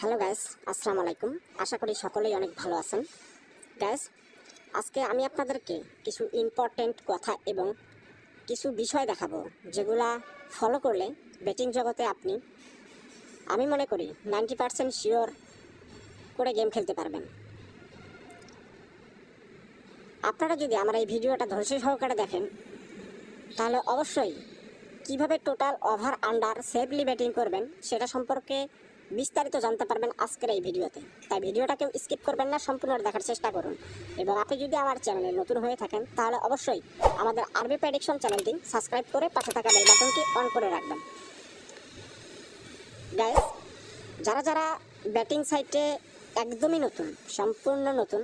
Hello guys, আসসালামু আলাইকুম। আশা করি সকলেই অনেক ভালো আছেন। গাইস, আজকে আমি আপনাদেরকে কিছু ইম্পর্টেন্ট কথা এবং কিছু বিষয় দেখাবো যেগুলা ফলো করলে বেটিং জগতে আমি মনে করি 90% শিওর করে গেম খেলতে পারবেন। আপনারা যদি আমার এই ভিডিওটা ধৈর্য সহকারে দেখেন তাহলে অবশ্যই কিভাবে total over under safely batting করবেন সেটা সম্পর্কে বিস্তারিত জানতে পারবেন আজকের এই ভিডিওতে। তাই ভিডিওটা কেউ স্কিপ করবেন না, সম্পূর্ণ দেখার চেষ্টা করুন। এবং আপনি যদি আমার চ্যানেলে নতুন হয়ে থাকেন তাহলে অবশ্যই আমাদের আরবি প্রেডিকশন চ্যানেলটি সাবস্ক্রাইব করে পাশে থাকা বেল বাটনটি অন করে রাখবেন। গাইস, যারা যারা ব্যাটিং সাইটে একদমই নতুন, সম্পূর্ণ নতুন,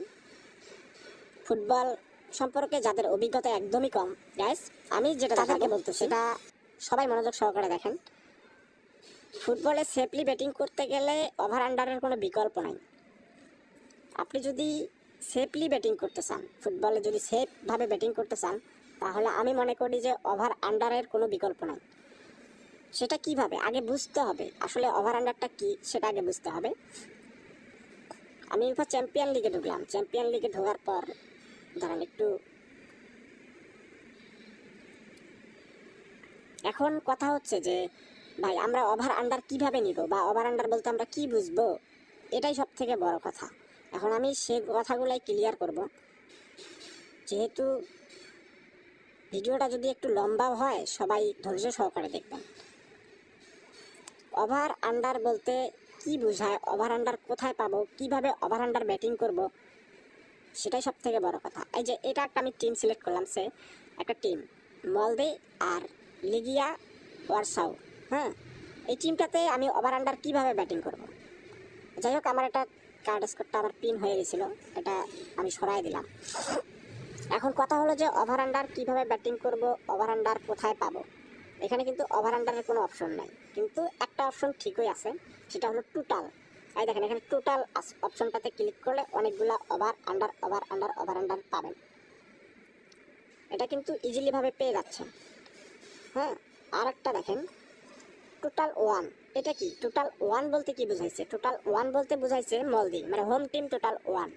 ফুটবল সম্পর্কে যাদের অভিজ্ঞতা একদমই কম, গাইস আমি যেটা তাদেরকে বলতে সেটা সবাই মনোযোগ সহকারে দেখেন। ফুটবলে সেফলি ব্যাটিং করতে গেলে ওভার আন্ডারের কোনো বিকল্প নাই। আপনি যদি সেফলি ব্যাটিং করতে চান, ফুটবলে যদি সেফভাবে ব্যাটিং করতে চান, তাহলে আমি মনে করি যে ওভার আন্ডারের কোনো বিকল্প নাই। সেটা কিভাবে আগে বুঝতে হবে, আসলে ওভার আন্ডারটা কি সেটা আগে বুঝতে হবে। আমি এবার চ্যাম্পিয়ন লিগে ঢুকলাম। চ্যাম্পিয়ন লিগে ঢোকার পর ধরেন একটু এখন কথা হচ্ছে যে ভাই আমরা ওভার আন্ডার কিভাবে নিব বা ওভার আন্ডার বলতে আমরা কি বুঝবো, এটাই সব থেকে বড় কথা। এখন আমি সে কথাগুলাই ক্লিয়ার করব। যেহেতু ভিডিওটা যদি একটু লম্বা হয় সবাই ধৈর্য সহকারে দেখবেন। ওভার আন্ডার বলতে কি বোঝায়, ওভার আন্ডার কোথায় পাবো, কিভাবে ওভার আন্ডার ব্যাটিং করব, সেটাই সব থেকে বড় কথা। এই যে এটা একটা আমি টিম সিলেক্ট করলাম, সে একটা টিম মলদে আর লিগিয়া ওয়ারসাও। হ্যাঁ, এই টিমটাতে আমি ওভার আন্ডার কীভাবে ব্যাটিং করব। যাই হোক, আমার এটা কার্ড স্কোরটা আমার পিন হয়ে গেছিলো, এটা আমি সরাই দিলাম। এখন কথা হলো যে ওভার আন্ডার কীভাবে ব্যাটিং করব, ওভার আন্ডার কোথায় পাবো। এখানে কিন্তু ওভার আন্ডারের কোনো অপশন নাই, কিন্তু একটা অপশন ঠিকই আছে, সেটা হলো টোটাল। এই দেখেন এখানে টোটাল অপশনটাতে ক্লিক করলে অনেকগুলো over under over under over under পাবেন। এটা কিন্তু ইজিলিভাবে পেয়ে যাচ্ছেন। হ্যাঁ, আর একটা দেখেন টোটাল ওয়ান। এটা কি টোটাল ওয়ান বলতে কি বোঝাইছে? টোটাল ওয়ান বলতে বোঝাইছে মলদ্বীপ, মানে হোম টিম টোটাল ওয়ান,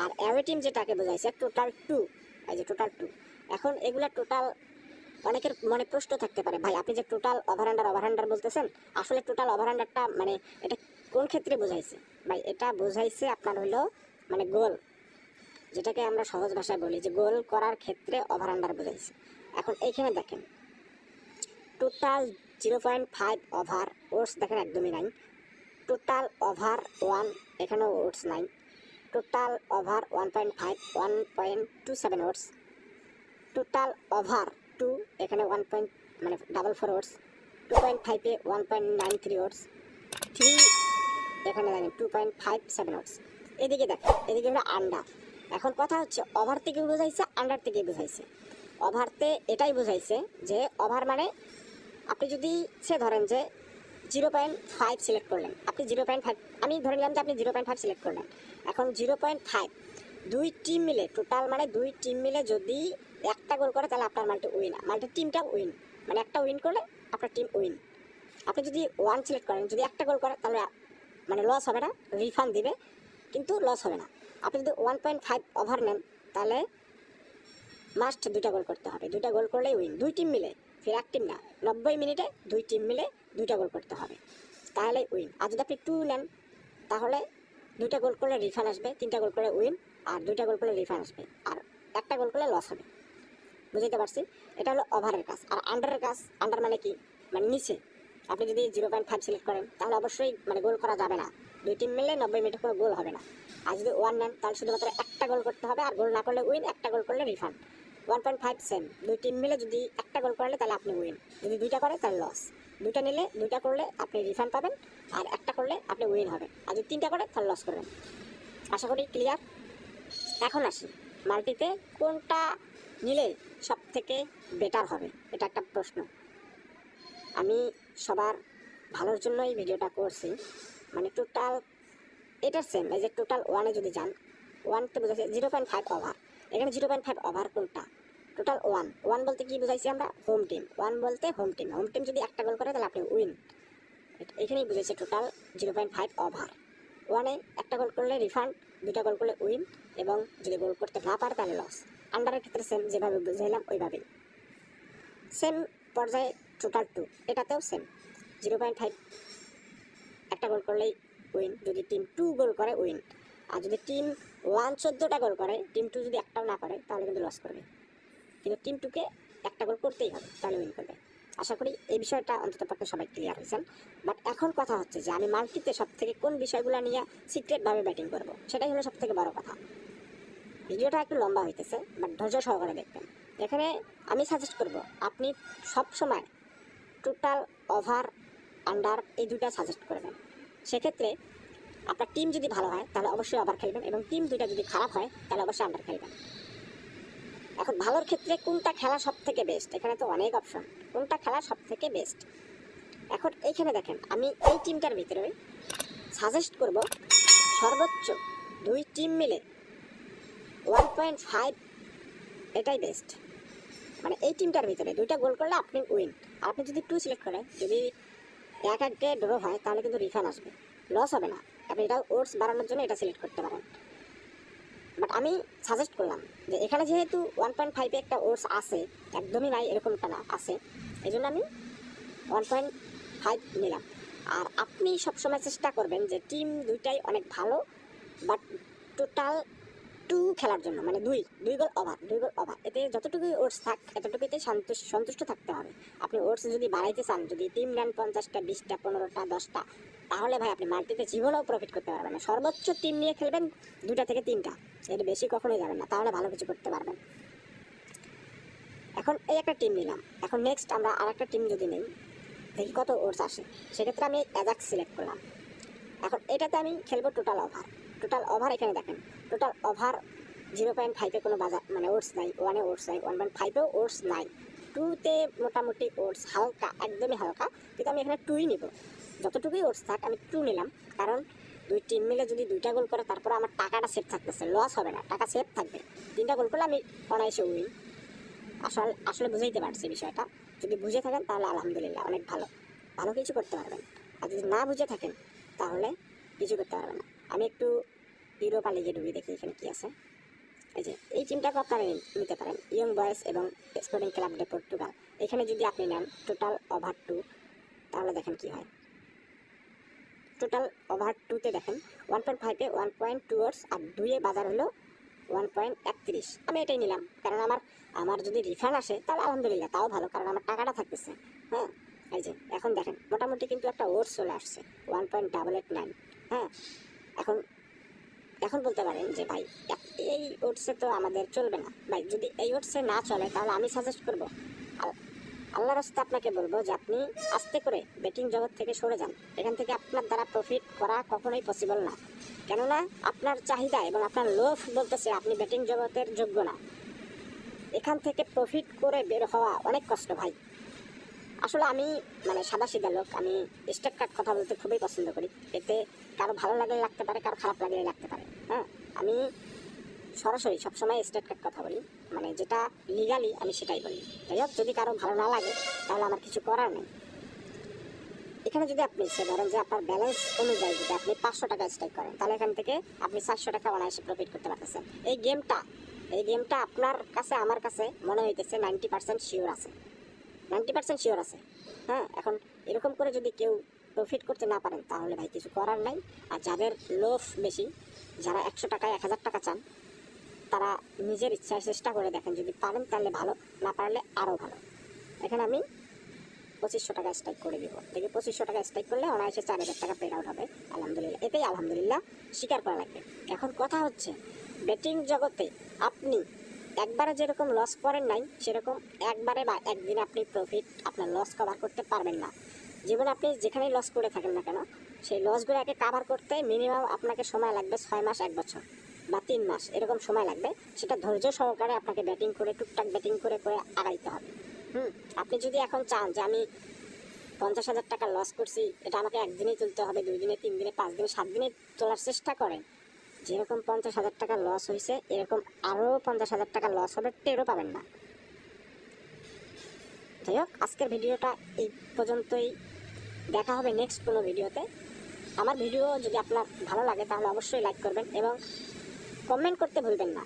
আর অ্যাওয়ে টিম যেটাকে বোঝাইছে টোটাল টু। এই যে টোটাল টু। এখন এগুলা টোটাল অনেকের মনে প্রশ্ন থাকতে পারে, ভাই আপনি যে টোটাল ওভার আন্ডার বলতেছেন, আসলে টোটাল ওভার আন্ডারটা মানে এটা কোন ক্ষেত্রে বোঝাইছে? ভাই এটা বোঝাইছে আপনার হলো মানে গোল, যেটাকে আমরা সহজ ভাষায় বলি যে গোল করার ক্ষেত্রে ওভার আন্ডার বোঝাইছে। এখন এইখানে দেখেন টোটাল 0.5 ওভার, ওটস দেখেন একদমই নাই। টোটাল ওভার 1, এখানেও ওটস নাই। Total over 1.5, 1.27 oats. Total over 2, এখানে 1.44 ওটস। 2.5 এ 1.93 ওটস। 3 এখানে দেখেন 2.57 ওটস। এদিকে দেখেন, এদিকে হলো আন্ডার। এখন কথা হচ্ছে ওভার থেকে বোঝাইছে আন্ডার থেকে বোঝাইছে। ওভারতে এটাই বোঝাইছে যে ওভার মানে আপনি যদি সে ধরেন যে 0.5 সিলেক্ট করলেন, আপনি 0.5, আমি ধরে নিলাম যে আপনি 0.5 সিলেক্ট করলেন। এখন 0.5 দুই টিম মিলে টোটাল, মানে দুই টিম মিলে যদি একটা গোল করে তাহলে আপনার মাল্টি উইন, মাল্টি টিমটা উইন, মানে একটা উইন করলে আপনার টিম উইন। আপনি যদি 1 সিলেক্ট করেন, যদি একটা গোল করে তাহলে মানে লস হবে না, রিফান্ড দিবে, কিন্তু লস হবে না। আপনি যদি 1.5 ওভার নেন তাহলে মাস্ট 2টা গোল করতে হবে, 2টা গোল করলেই উইন। দুই টিম মিলে, ফির এক টিম না, 90 মিনিটে দুই টিম মিলে 2টা গোল করতে হবে, তাহলে উইন। আর যদি আপনি 2 নেন তাহলে 2টা গোল করলে রিফান্ড আসবে, 3টা গোল করলে উইন, আর 2টা গোল করলে রিফান্ড আসবে, আর একটা গোল করলে লস হবে। বুঝতে পারছি? এটা হলো ওভারের কাজ। আর আন্ডারের কাজ, আন্ডার মানে কি, মানে নিচে। আপনি যদি 0.5 সিলেক্ট করেন তাহলে অবশ্যই মানে গোল করা যাবে না, দুই টিম মিলে 90 মিনিটে কোনো গোল হবে না। আর যদি 1 নেন তাহলে শুধুমাত্র একটা গোল করতে হবে, আর গোল না করলে উইন, একটা গোল করলে রিফান্ড। 1.5 সেম, দুই টিম মিলে যদি একটা গোল করলে তাহলে আপনি উইন, যদি 2টা করে তাহলে লস। 2টা নিলে 2টা করলে আপনি রিফান্ড পাবেন, আর একটা করলে আপনি উইন হবে, আর যদি 3টা করে তাহলে লস করবেন। আশা করি ক্লিয়ার। এখন আসি মাল্টিতে কোনটা নিলে সব থেকে বেটার হবে, এটা একটা প্রশ্ন। আমি সবার ভালোর জন্যই ভিডিওটা করছি। মানে টোটাল এটার সেম, এই যে টোটাল ওয়ানে যদি যান, ওয়ানতে বোঝাচ্ছে 0.5 ওভার। এখানে 0.5 ওভার কোনটা? Total one. ওয়ান বলতে কি বুঝাইছি আমরা? Home team. ওয়ান বলতে হোম টিম যদি একটা গোল করে তাহলে আপনি উইন। এখানেই বুঝেছে টোটাল 0.5 ওভার। ওয়ানে একটা গোল করলে রিফান্ড, দুটা গোল করলে উইন, এবং যদি গোল করতে না পারে তাহলে লস। আন্ডারের ক্ষেত্রে সেম, যেভাবে বুঝাইলাম ওইভাবেই সেম পর্যায়ে। টোটাল 2 এটাতেও সেম, 0.5 একটা গোল করলেই উইন, যদি টিম 2 গোল করে উইন। আর যদি টিম 1 14টা গোল করে, টিম 2 যদি একটাও না করে তাহলে কিন্তু লস করবে, কিন্তু টিম 2কে একটা গোল করতেই হবে তাহলে উইন করবে। আশা করি এই বিষয়টা অন্ততপক্ষে সবাই ক্লিয়ার হয়েছেন। বাট এখন কথা হচ্ছে যে আমি মাল্টিতে সব থেকে কোন বিষয়গুলো নিয়ে সিক্রেটভাবে ব্যাটিং করব, সেটাই হলো সব থেকে বড় কথা। ভিডিওটা একটু লম্বা হইতেছে, বাট ধৈর্য সহকারে দেখবেন। এখানে আমি সাজেস্ট করব আপনি সব সময় টোটাল, ওভার, আন্ডার এই দুটা সাজেস্ট করবেন। সেক্ষেত্রে আপনার টিম যদি ভালো হয় তাহলে অবশ্যই ওভার খেলবেন, এবং টিম দুইটা যদি খারাপ হয় তাহলে অবশ্যই আন্ডার খেলবেন। এখন ভালোর ক্ষেত্রে কোনটা খেলা সব থেকে বেস্ট, এখানে তো অনেক অপশন, কোনটা খেলা সব থেকে বেস্ট। এখন এইখানে দেখেন আমি এই টিমটার ভিতরে সাজেস্ট করব সর্বোচ্চ 2 টিম মিলে 1.5, এটাই বেস্ট। মানে এই টিমটার ভিতরে 2টা গোল করলে আপনি উইন। আর আপনি যদি 2 সিলেক্ট করেন, যদি 1-1 ড্র হয় তাহলে কিন্তু রিফান্ড আসবে, লস হবে না। আপনি এটা ওটস বাড়ানোর জন্য এটা সিলেক্ট করতে পারেন। বাট আমি সাজেস্ট করলাম যে এখানে যেহেতু 1.5-এ একটা ওটস আছে, একদমই নাই এরকমটা না, আছে, এই জন্য আমি 1.5 নিলাম। আর আপনি সবসময় চেষ্টা করবেন যে টিম দুইটাই অনেক ভালো, বাট টোটাল 2 খেলার জন্য, মানে 2 গোল ওভার, 2 গোল ওভার, এতে যতটুকুই ওটস থাক এতটুকুতে সন্তুষ্ট থাকতে হবে। আপনি ওটস যদি বাড়াইতে চান, যদি টিম নেন 50টা, 20টা, 15টা, 10টা, তাহলে ভাই আপনি মাল্টিতে জীবনেও প্রফিট করতে পারবেন না। সর্বোচ্চ টিম নিয়ে খেলবেন 2টা থেকে 3টা, এর বেশি কখনোই যাবেন না, তাহলে ভালো কিছু করতে পারবেন। এখন এই একটা টিম নিলাম, এখন নেক্সট আমরা আর একটা টিম যদি নেই, দেখি কত ওটস আসে। সেক্ষেত্রে আমি অ্যাজাক্স সিলেক্ট করলাম। এখন এটাতে আমি খেলবো টোটাল ওভার। টোটাল ওভার এখানে দেখেন, টোটাল ওভার 0.5-এ কোনো বাজার মানে ওটস নাই, 1-এ ওটস নাই, 1.5-এও ওটস নাই, 2-তে মোটামুটি ওটস হালকা, একদমই হালকা, কিন্তু আমি এখানে 2ই নিব। যতটুকুই ওটস থাক আমি 2 নিলাম, কারণ 2 টিম মিলে যদি 2টা গোল করে তারপরে আমার টাকাটা সেভ থাকতেছে, লস হবে না, টাকা সেভ থাকবে। 3টা গোল করলে আমি অনায়াসে উইন। আসলে বুঝাইতে পারছি বিষয়টা। যদি বুঝে থাকেন তাহলে আলহামদুলিল্লাহ, অনেক ভালো, ভালো কিছু করতে পারবেন। আর যদি না বুঝে থাকেন তাহলে কিছু করতে পারবেন না। আমি একটু ইউরোপা লিগে ঢুকে দেখি এখানে কি আছে। এই যে এই টিমটাকে আপনারা নিতে পারেন, ইয়ং বয়েজ এবং স্পোর্টিং ক্লাব ডে পর্তুগাল। এখানে যদি আপনি নেন টোটাল ওভার 2, তাহলে দেখেন কি হয়। টোটাল ওভার 2-তে দেখেন 1.5-এ 1.2 ওটস, আর 2-এ বাজার হলো 1.31। আমি এটাই নিলাম, কারণ আমার যদি রিফান্ড আসে তাহলে আলহামদুলিল্লাহ, তাও ভালো, কারণ আমার টাকাটা থাকতেছে। হ্যাঁ, এই যে এখন দেখেন মোটামুটি কিন্তু একটা ওটস চলে আসছে 1.889। হ্যাঁ, এখন বলতে পারেন যে ভাই এই ওটসে তো আমাদের চলবে না। ভাই যদি এই ওটসে না চলে তাহলে আমি সাজেস্ট করবো, আল্লাহর রাস্তায় আপনাকে বলবো যে আপনি আস্তে করে বেটিং জগৎ থেকে সরে যান। এখান থেকে আপনার দ্বারা প্রফিট করা কখনোই পসিবল না, কেননা আপনার চাহিদা এবং আপনার লোভ বলতেছে আপনি বেটিং জগতের যোগ্য না। এখান থেকে প্রফিট করে বের হওয়া অনেক কষ্ট ভাই। আসলে আমি মানে সাদাসিধা লোক, আমি স্টেট কার্ড কথা বলতে খুবই পছন্দ করি। এতে কারো ভালো লাগলে লাগতে পারে, কারো খারাপ লাগলে লাগতে পারে। হ্যাঁ, আমি সরাসরি সবসময় স্টেট কার্ড কথা বলি, মানে যেটা লিগালি আমি সেটাই বলি। যাই হোক, যদি কারো ভালো না লাগে তাহলে আমার কিছু করার নেই। এখানে যদি আপনি ধরেন যে আপনার ব্যালেন্স অনুযায়ী যদি আপনি 500 টাকা স্ট্রাইক করেন, তাহলে এখান থেকে আপনি 400 টাকা অনায়াসে প্রফিট করতে পারতেছেন। এই গেমটা আপনার কাছে, আমার কাছে মনে হইতেছে 90% শিওর আছে, 90% শিওর আছে। হ্যাঁ, এখন এরকম করে যদি কেউ প্রফিট করতে না পারেন তাহলে ভাই কিছু করার নাই। আর যাদের লোভ বেশি, যারা 100 টাকায় 1000 টাকা চান, তারা নিজের ইচ্ছায় চেষ্টা করে দেখেন, যদি পারেন তাহলে ভালো, না পারলে আরও ভালো। এখানে আমি 2500 টাকা স্ট্রাইক করে দিব, দেখি 2500 টাকা স্ট্রাইক করলে অনায়াসে 4000 টাকা পেড আউট হবে। আলহামদুলিল্লাহ, এতেই আলহামদুলিল্লাহ স্বীকার করা লাগবে। এখন কথা হচ্ছে বেটিং জগতে আপনি একবারে যেরকম লস করেন নাই, সেরকম একবারে বা একদিনে আপনি প্রফিট, আপনার লস কভার করতে পারবেন না। জীবনে আপনি যেখানেই লস করে থাকেন না কেন, সেই লসগুলোকে কাভার করতে মিনিমাম আপনাকে সময় লাগবে 6 মাস, 1 বছর বা 3 মাস, এরকম সময় লাগবে। সেটা ধৈর্য সহকারে আপনাকে ব্যাটিং করে, টুকটাক ব্যাটিং করে করে আগাইতে হবে। আপনি যদি এখন চান যে আমি 50,000 টাকা লস করছি, এটা আমাকে একদিনেই তুলতে হবে, 2 দিনে, 3 দিনে, 5 দিনে, 7 দিনে তোলার চেষ্টা করেন, যেরকম 50,000 টাকা লস হয়েছে এরকম আরও 50,000 টাকা লস হবে, টেরও পাবেন না। যাই হোক, আজকের ভিডিওটা এই পর্যন্তই, দেখা হবে নেক্সট কোনো ভিডিওতে। আমার ভিডিও যদি আপনার ভালো লাগে তাহলে অবশ্যই লাইক করবেন এবং কমেন্ট করতে ভুলবেন না।